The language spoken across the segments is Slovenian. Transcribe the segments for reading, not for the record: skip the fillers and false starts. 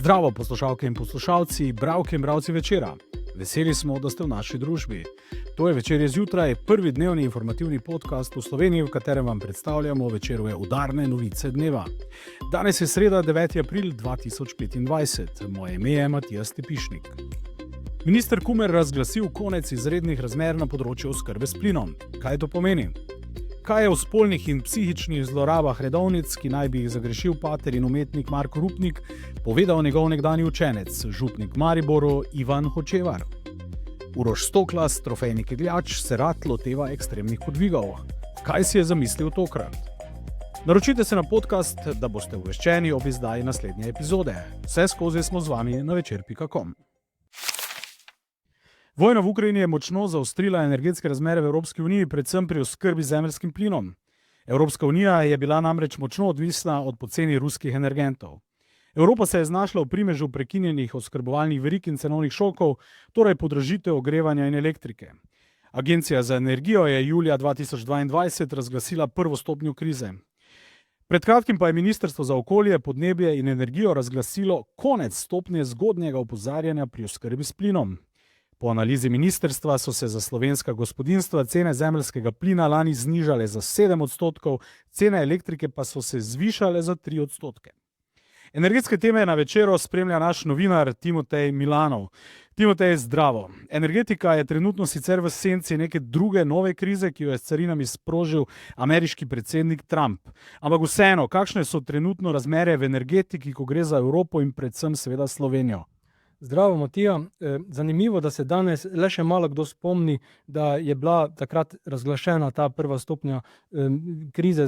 Zdravo, poslušalke in poslušalci, bralke in bralci večera. Veseli smo, da ste v naši družbi. To je Večerje zjutraj, prvi dnevni informativni podcast v Sloveniji, v katerem vam predstavljamo večerove udarne novice dneva. Danes je sreda, 9. april 2025. Moje ime je Matija Stepišnik. Minister Kumer razglasil konec izrednih razmer na področju oskrbe s plinom. Kaj to pomeni? Kaj je o spolnih in psihičnih zlorabah redovnic, ki naj bi jih zagrešil pater in umetnik Marko Rupnik, povedal njegov nekdanji učenec, župnik Mariboru Ivan Hočevar. Uroš Stoklas, trofejni kegljač, se rad loteva ekstremnih podvigov. Kaj si je zamislil tokrat? Naročite se na podcast, da boste obveščeni ob izdaji naslednje epizode. Vse skozi smo z vami na večer.com. Vojna v Ukrajini je močno zaostrila energetske razmere v Evropski uniji, predvsem pri oskrbi z zemeljskim plinom. Evropska unija je bila namreč močno odvisna od poceni ruskih energentov. Evropa se je znašla v primežu prekinjenih oskrbovalnih verig in cenovnih šokov, torej podražitev ogrevanja in elektrike. Agencija za energijo je julija 2022 razglasila prvo stopnjo krize. Pred kratkim pa je Ministrstvo za okolje, podnebje in energijo razglasilo konec stopnje zgodnjega opozarjanja pri oskrbi s plinom. Po analizi ministrstva so se za slovenska gospodinjstva cene zemeljskega plina lani znižale za 7%, cene elektrike pa so se zvišale za 3%. Energetske teme na večeru spremlja naš novinar Timotej Milanov. Timotej, zdravo. Energetika je trenutno sicer v senci neke druge nove krize, ki jo je s carinami sprožil ameriški predsednik Trump. Ampak vseeno, kakšne so trenutno razmere v energetiki, ko gre za Evropo in predvsem seveda Slovenijo? Zdravo, Matija. Zanimivo, da se danes le še malo kdo spomni, da je bila takrat razglašena ta prva stopnja krize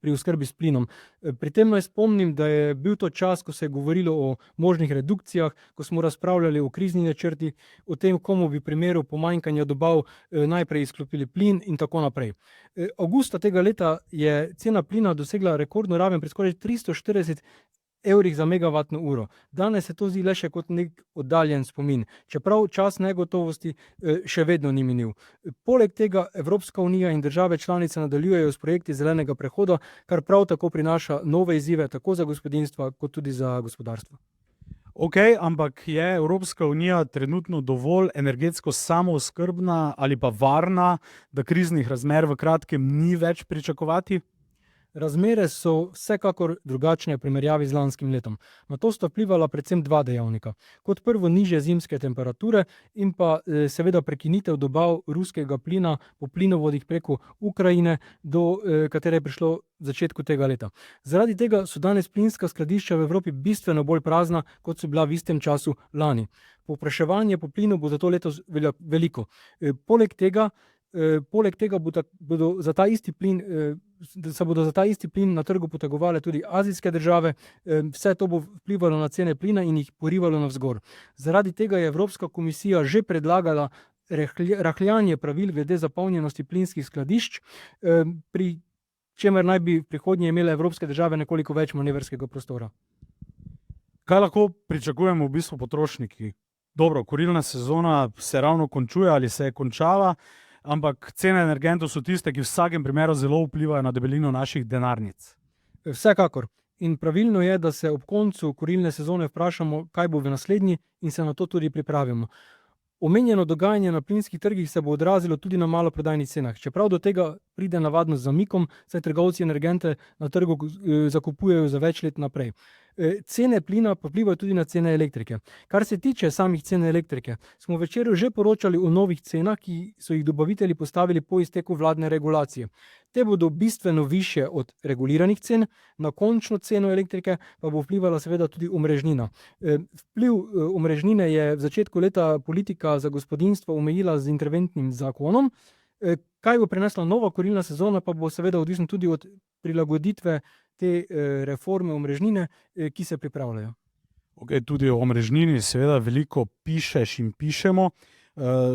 pri oskrbi s plinom. Pri tem naj spomnim, da je bil to čas, ko se je govorilo o možnih redukcijah, ko smo razpravljali o krizni načrti, o tem, komu bi v primeru pomanjkanja dobav najprej izklopili plin in tako naprej. Avgusta tega leta je cena plina dosegla rekordno raven pri skoraj 340 evrih za megavatno uro. Danes se to zdi le še kot nek oddaljen spomin, čeprav čas negotovosti še vedno ni minil. Poleg tega Evropska unija in države članice nadaljujejo s projekti zelenega prehoda, kar prav tako prinaša nove izzive tako za gospodinjstva kot tudi za gospodarstvo. Ok, ampak je Evropska unija trenutno dovolj energetsko samooskrbna ali pa varna, da kriznih razmer v kratkem ni več pričakovati? Razmere so vsekakor drugačne v primerjavi z lanskim letom. Na to sta vplivala predvsem dva dejavnika. Kot prvo nižje zimske temperature in pa seveda prekinitev dobav ruskega plina po plinovodih preko Ukrajine, do katere je prišlo v začetku tega leta. Zaradi tega so danes plinska skladišča v Evropi bistveno bolj prazna, kot so bila v istem času lani. Povpraševanje po plinu bo zato letos veliko. Poleg tega bodo za ta isti plin na trgu potegovale tudi azijske države. Vse to bo vplivalo na cene plina in jih porivalo navzgor. Zaradi tega je Evropska komisija že predlagala rahljanje pravil glede zapolnjenosti plinskih skladišč, pri čemer naj bi v prihodnje imele evropske države nekoliko več manevrskega prostora. Kaj lahko pričakujemo v bistvu potrošniki? Dobro, kurilna sezona se ravno končuje ali se je končala, ampak cene energentov so tiste, ki v vsakem primeru zelo vplivajo na debelino naših denarnic. Vsekakor. In pravilno je, da se ob koncu kurilne sezone vprašamo, kaj bo v naslednji, in se na to tudi pripravimo. Omenjeno dogajanje na plinskih trgih se bo odrazilo tudi na maloprodajnih cenah. Čeprav do tega pride navadno z zamikom, saj trgovci energente na trgu zakupujejo za več let naprej. Cene plina pa vplivajo tudi na cene elektrike. Kar se tiče samih cen elektrike, smo večer že poročali o novih cenah, ki so jih dobavitelji postavili po izteku vladne regulacije. Te bodo bistveno višje od reguliranih cen, na končno ceno elektrike pa bo vplivala seveda tudi omrežnina. Vpliv omrežnine je v začetku leta politika za gospodinjstvo omejila z interventnim zakonom. Kaj bo prinesla nova kurilna sezona, pa bo seveda odvisno tudi od prilagoditve te reforme omrežnine, ki se pripravljajo. Okay, tudi o omrežnini seveda veliko pišeš in pišemo.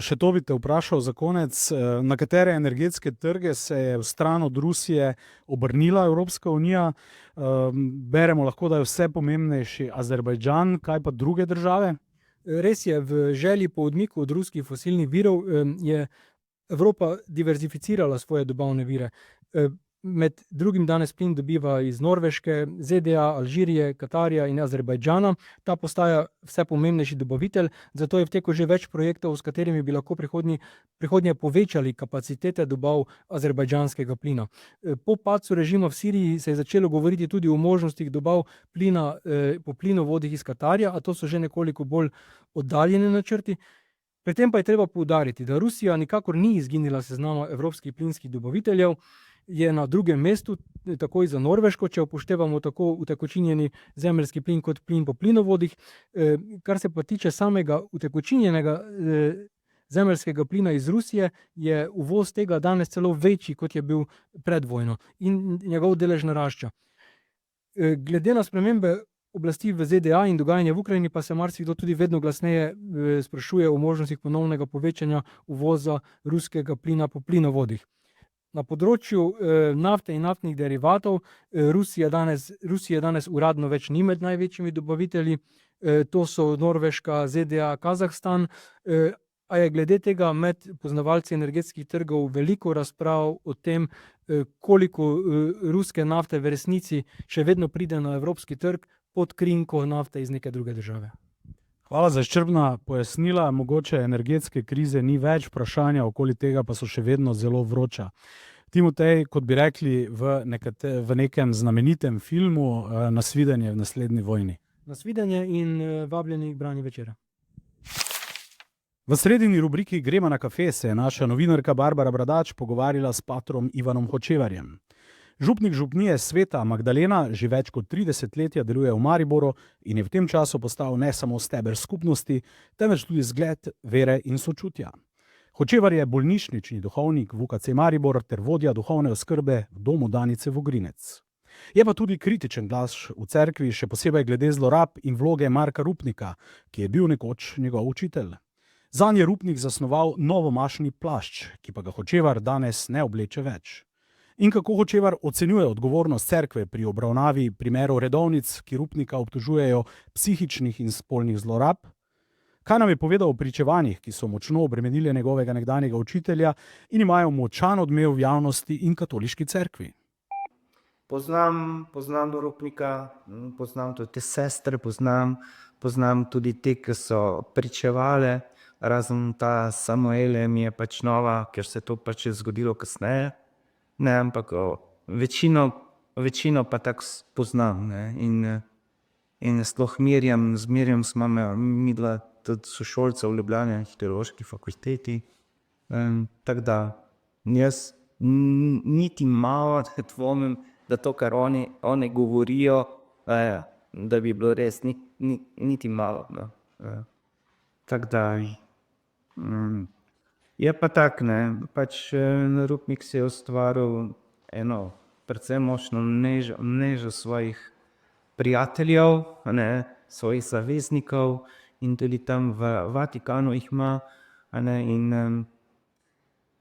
Še to bi te vprašal za konec, na katere energetske trge se je v stran od Rusije obrnila Evropska unija. Beremo lahko, da je vse pomembnejši Azerbajdžan, kaj pa druge države? Res je, v želji po odmiku od ruskih fosilnih virov je Evropa diverzificirala svoje dobavne vire. med drugim danes plin dobiva iz Norveške, ZDA, Alžirije, Katarja in Azerbajdžana. Ta postaja vse pomembnejši dobavitelj, zato je v teku že več projektov, s katerimi bi lahko prihodnje povečali kapacitete dobav azerbajdžanskega plina. Po padcu režima v Siriji se je začelo govoriti tudi o možnostih dobav plina po plinovodih iz Katarja, a to so že nekoliko bolj oddaljeni načrti. Pri tem pa je treba poudariti, da Rusija nikakor ni izginila s seznama evropskih plinskih dobaviteljev, je na drugem mestu, takoj za Norveško, če upoštevamo tako utekočinjeni zemeljski plin kot plin po plinovodih. Kar se pa tiče samega utekočinjenega zemeljskega plina iz Rusije, je uvoz tega danes celo večji, kot je bil pred vojno, in njegov delež narašča. Glede na spremembe oblasti v ZDA in dogajanje v Ukrajini pa se marsikdo tudi vedno glasneje sprašuje o možnostih ponovnega povečanja uvoza ruskega plina po plinovodih. Na področju nafte in naftnih derivatov Rusije danes uradno več ni med največjimi dobavitelji, to so Norveška, ZDA, Kazahstan, a je glede tega med poznavalci energetskih trgov veliko razprav o tem, koliko ruske nafte v resnici še vedno pride na evropski trg pod krinko nafte iz neke druge države. Hvala za izčrpna pojasnila. Mogoče energetske krize ni več, vprašanja okoli tega pa so še vedno zelo vroča. Timotej, kot bi rekli v nekem znamenitem filmu, nasvidenje v naslednji vojni. Nasvidenje in vabljeni k branju večera. V sredini rubriki Gremo na kafe se je naša novinarka Barbara Bradač pogovarjala s patrom Ivanom Hočevarjem. Župnik župnije Sveta Magdalena že več kot 30 let deluje v Mariboru in je v tem času postal ne samo steber skupnosti, temveč tudi zgled vere in sočutja. Hočevar je bolnišnični duhovnik v UKC Maribor ter vodja duhovne oskrbe v domu Danice Vogrinec. Je pa tudi kritičen glas v cerkvi, še posebej glede zlorab in vloge Marka Rupnika, ki je bil nekoč njegov učitelj. Zanj je Rupnik zasnoval novomašni plašč, ki pa ga Hočevar danes ne obleče več. In kako Hočevar ocenjuje odgovornost cerkve pri obravnavi primerov redovnic, ki Rupnika obtožujejo psihičnih in spolnih zlorab? Kaj nam je povedal o pričevanjih, ki so močno obremenili njegovega nekdanjega učitelja in imajo močan odmev v javnosti in katoliški cerkvi? Poznam Rupnika, poznam tudi te sestre, poznam tudi te, ki so pričevale, razen ta Samuele mi je pač nova, ker se to pač je zgodilo kasneje. Ne, ampak večino pa tako poznam. Ne? In sploh z Mirjam smo midla tudi sošolca v Ljubljani, teološki fakulteti. Tako da jaz niti malo ne dvomim, da to, kar oni govorijo, da bi bilo res, niti malo. No. Tako da je pa tak, ne, pač Rupnik se je ustvaril eno predvsem močno mrežo svojih prijateljev, ne, svojih zaveznikov in tudi tam v Vatikanu jih ima, ne, in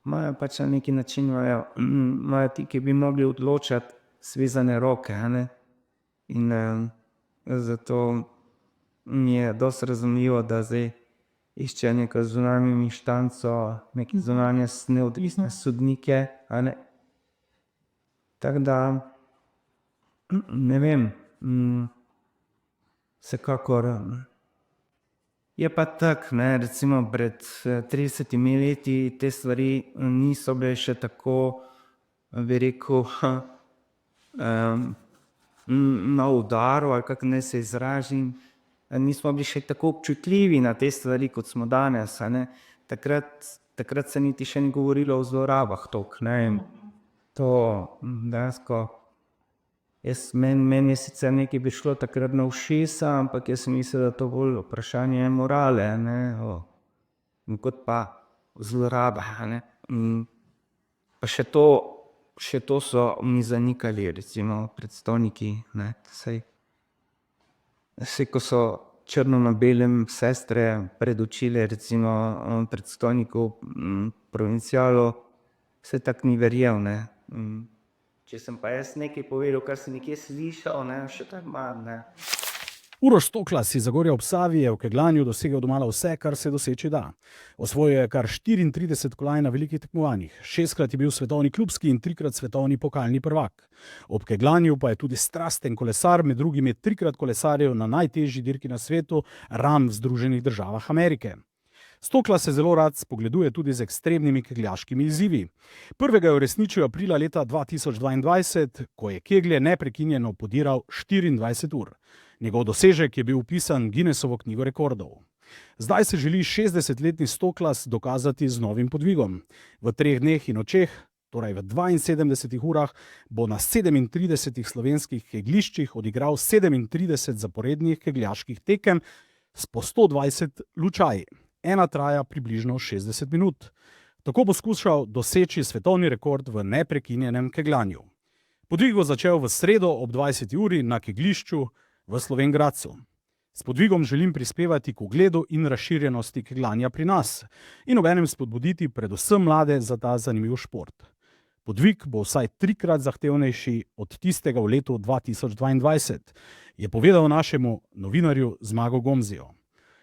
imajo pač na neki način, imajo ti, ki bi mogli odločati svezane roke, ne, in zato mi je dosti razumljivo, da zdaj išče neko zunanjo inštanco, neke zunanje neodvisne sodnike, a ne. Tako da, ne vem, vsekakor je pa tako, ne, recimo pred 30 leti te stvari niso bile še tako, bi rekel, na udaru, ali kako naj se izrazim. Nismo bili še tako občutljivi na te stvari, kot smo danes. Takrat se niti še ni govorilo o zlorabah toliko. To dejansko, meni je sicer nekaj bi šlo takrat na ušesa, ampak jaz mislim, da to bolj vprašanje morale, ne, kot pa zlorabe. Pa še to so mi zanikali, recimo predstavniki, ne, Vse, ko so črno na belem sestre predočile, recimo predstojnikov provincialov, vse tako ni verjel, ne. Če sem pa jaz nekaj povedal, kar sem nekje slišal, ne, še tako manj, ne. Uroš Stoklas iz Zagorja ob Savi je v kegljanju dosegel domala vse, kar se doseči da. Osvojil je kar 34 kolajn na velikih tekmovanjih, 6-krat je bil svetovni klubski in 3-krat svetovni pokalni prvak. Ob kegljanju pa je tudi strasten kolesar, med drugim je 3-krat kolesaril na najtežji dirki na svetu, Ram v Združenih državah Amerike. Stoklas se zelo rad spogleduje tudi z ekstremnimi kegljaškimi izzivi. Prvega je uresničil aprila leta 2022, ko je keglje neprekinjeno podiral 24 ur. Njegov dosežek je bil vpisan v Guinnessovo knjigo rekordov. Zdaj se želi 60-letni Stoklas dokazati z novim podvigom. V 3 dneh in nočeh, torej v 72 urah, bo na 37 slovenskih kegljiščih odigral 37 zaporednih kegljaških tekem s po 120 lučaji. Ena traja približno 60 minut. Tako bo skušal doseči svetovni rekord v neprekinjenem kegljanju. Podvig bo začel v sredo ob 20. uri na kegljišču v Slovenj Gradcu. S podvigom želim prispevati k ugledu in razširjenosti kegljanja pri nas in obenem spodbuditi predvsem mlade za ta zanimiv šport. Podvig bo vsaj 3-krat zahtevnejši od tistega v letu 2022, je povedal našemu novinarju Zmago Gomzijo.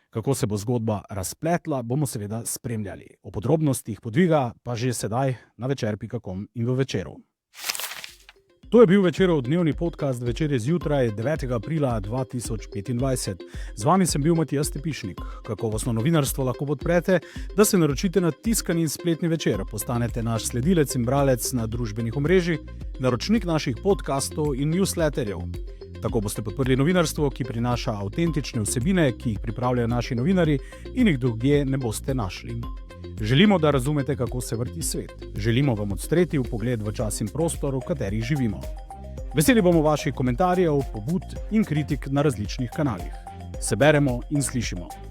Kako se bo zgodba razpletla, bomo seveda spremljali. O podrobnostih podviga pa že sedaj na večer.com in v Večeru. To je bil Večerov dnevni podcast Večer je zjutraj 9. aprila 2025. Z vami sem bil Matijas Stepišnik. Kakovostno novinarstvo lahko podprete, da se naročite na tiskani in spletni Večer, postanete naš sledilec in bralec na družbenih omrežjih, naročnik naših podcastov in newsletterjev. Tako boste podprli novinarstvo, ki prinaša avtentične vsebine, ki jih pripravljajo naši novinarji in jih drugje ne boste našli. Želimo, da razumete, kako se vrti svet. Želimo vam odstreti vpogled v čas in prostor, v katerih živimo. Veseli bomo vaših komentarjev, pobud in kritik na različnih kanalih. Se beremo in slišimo.